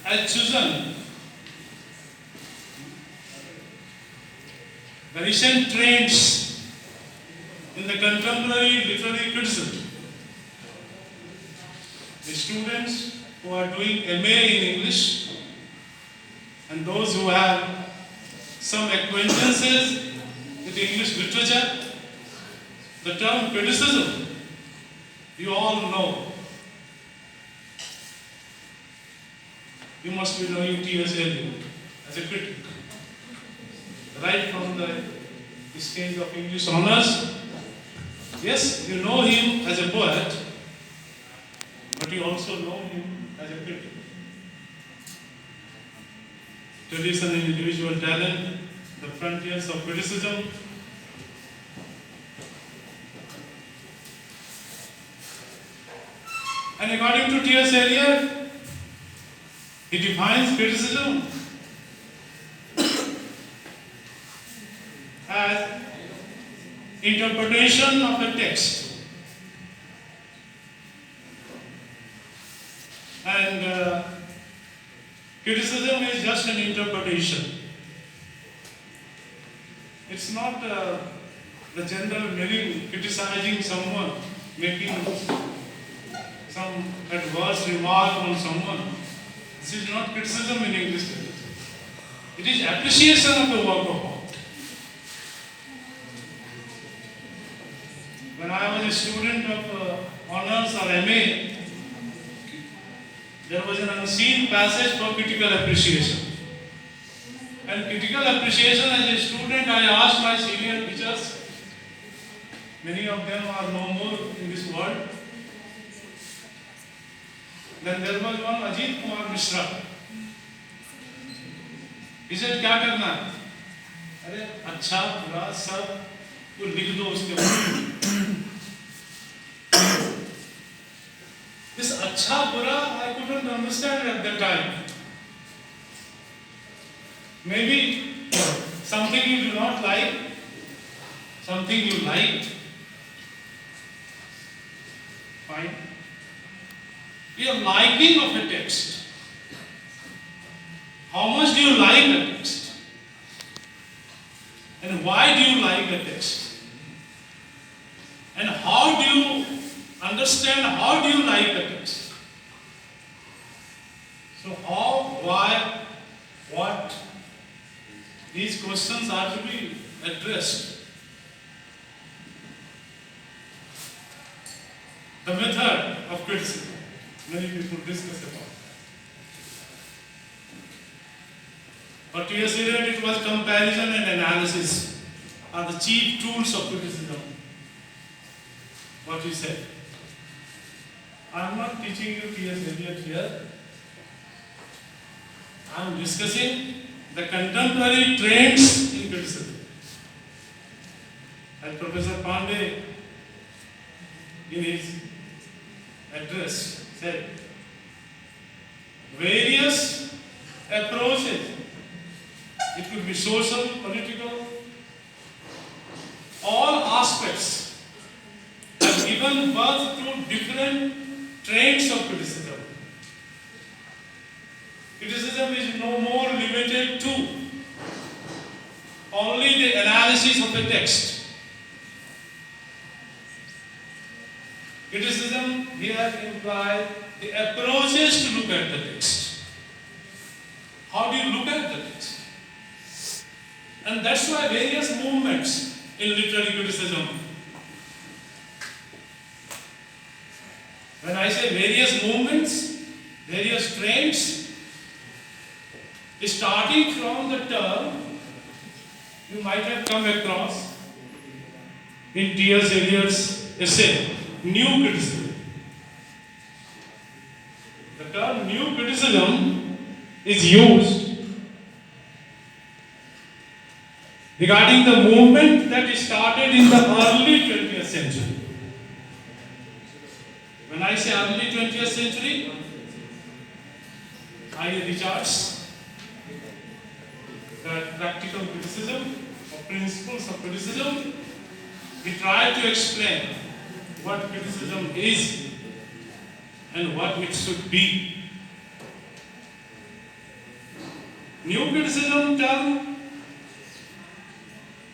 has chosen the recent trends in the contemporary literary criticism. The students who are doing MA in English and those who have some acquaintances with English literature, the term criticism, you all know. You must be knowing T.S. Eliot as a critic. Right from the stage of English honors. Yes, you know him as a poet, but you also know him as a critic. Tradition and individual talent, the frontiers of criticism. And according to T.S. Eliot, he defines criticism as interpretation of a text. And criticism is just an interpretation. It's not the general meaning, criticizing someone, making some adverse remark on someone. This is not criticism in English literature. It is appreciation of the work of art. When I was a student of honors or MA, there was an unseen passage for critical appreciation. And critical appreciation, as a student, I asked my senior teachers, many of them are no more in this world. Then there was one Ajit Kumar Mishra. He said, क्या करना है? अरे अच्छा बुरा सब तो लिख दो उसके बाद. This अच्छा बुरा I couldn't understand at that time. Maybe something you do not like, something you like. Fine. Your liking of a text. How much do you like a text? And why do you like a text? And how do you understand, how do you like a text? So how, why, what? These questions are to be addressed. The method of criticism. Many people discuss about it. For T.S. Eliot, it was comparison and analysis are the chief tools of criticism. What he said. I am not teaching you T.S. Eliot here. I am discussing the contemporary trends in criticism. As Professor Pandey, in his address, said, various approaches, it could be social, political, all aspects have given birth to different trends of criticism. Criticism is no more limited to only the analysis of the text. Criticism here implies the approaches to look at the text. How do you look at the text? And that's why various movements in literary criticism. When I say various movements, various trends, starting from the term you might have come across in T.S. Eliot's essay, New Criticism. The term New Criticism is used regarding the movement that started in the early 20th century. When I say early 20th century, I Richards, the practical criticism or principles of criticism, he tried to explain what criticism is and what it should be. New criticism term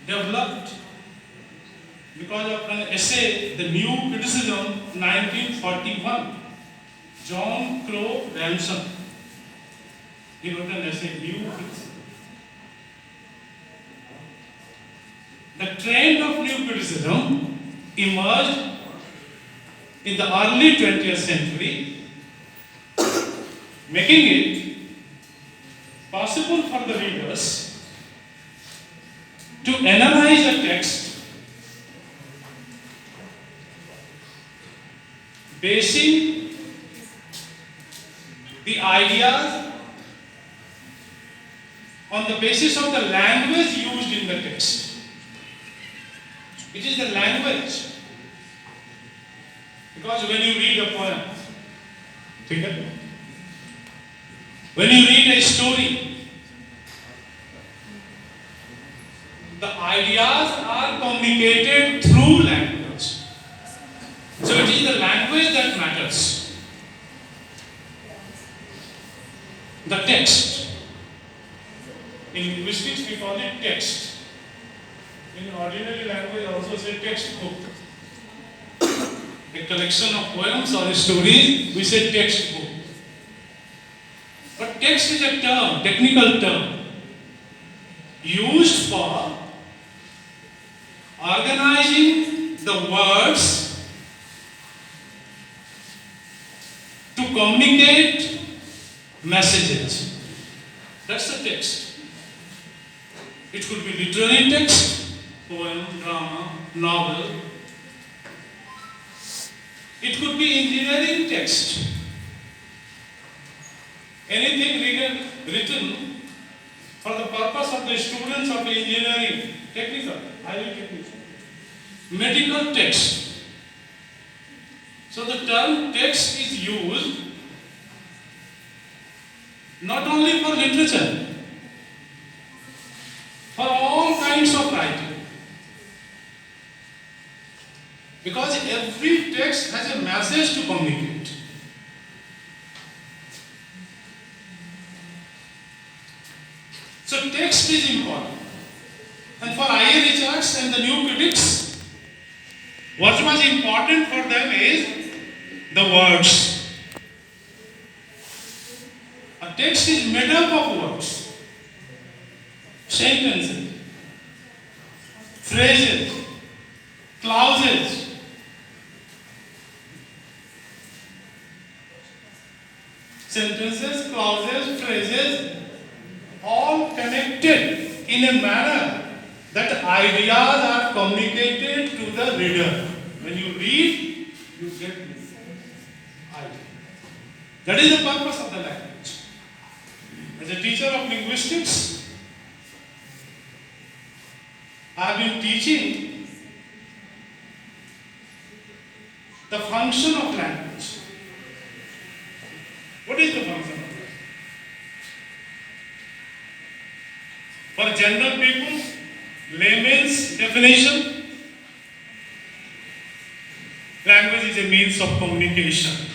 developed because of an essay, The New Criticism, 1941. John Crow Ransom. He wrote an essay, New Criticism. The trend of new criticism emerged in the early 20th century, making it possible for the readers to analyze a text basing the ideas on the basis of the language used in the text. It is the language. Because when you read a poem, when you read a story, the ideas are communicated through language. So it is the language that matters. The text. In linguistics we call it text. In ordinary language also say textbook. A collection of poems or stories, we say textbook. But text is a term, technical term, used for organizing the words to communicate messages. That's the text. It could be literary text, poem, drama, novel. It could be engineering text. Anything written for the purpose of the students of engineering, technical, highly technical. Medical text. So the term text is used not only for literature, for all kinds of writing. Because every text has a message to communicate. So text is important. And for I.A. Richards and the new critics, what was important for them is the words. A text is made up of words, sentences, phrases, clauses. Sentences, clauses, phrases, all connected in a manner that ideas are communicated to the reader. When you read, you get this idea. That is the purpose of the language. As a teacher of linguistics, I have been teaching the function of language. What is the function of language? For general people, layman's definition, language is a means of communication.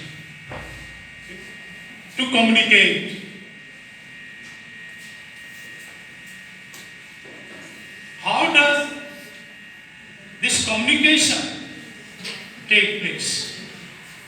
To communicate. How does this communication take place?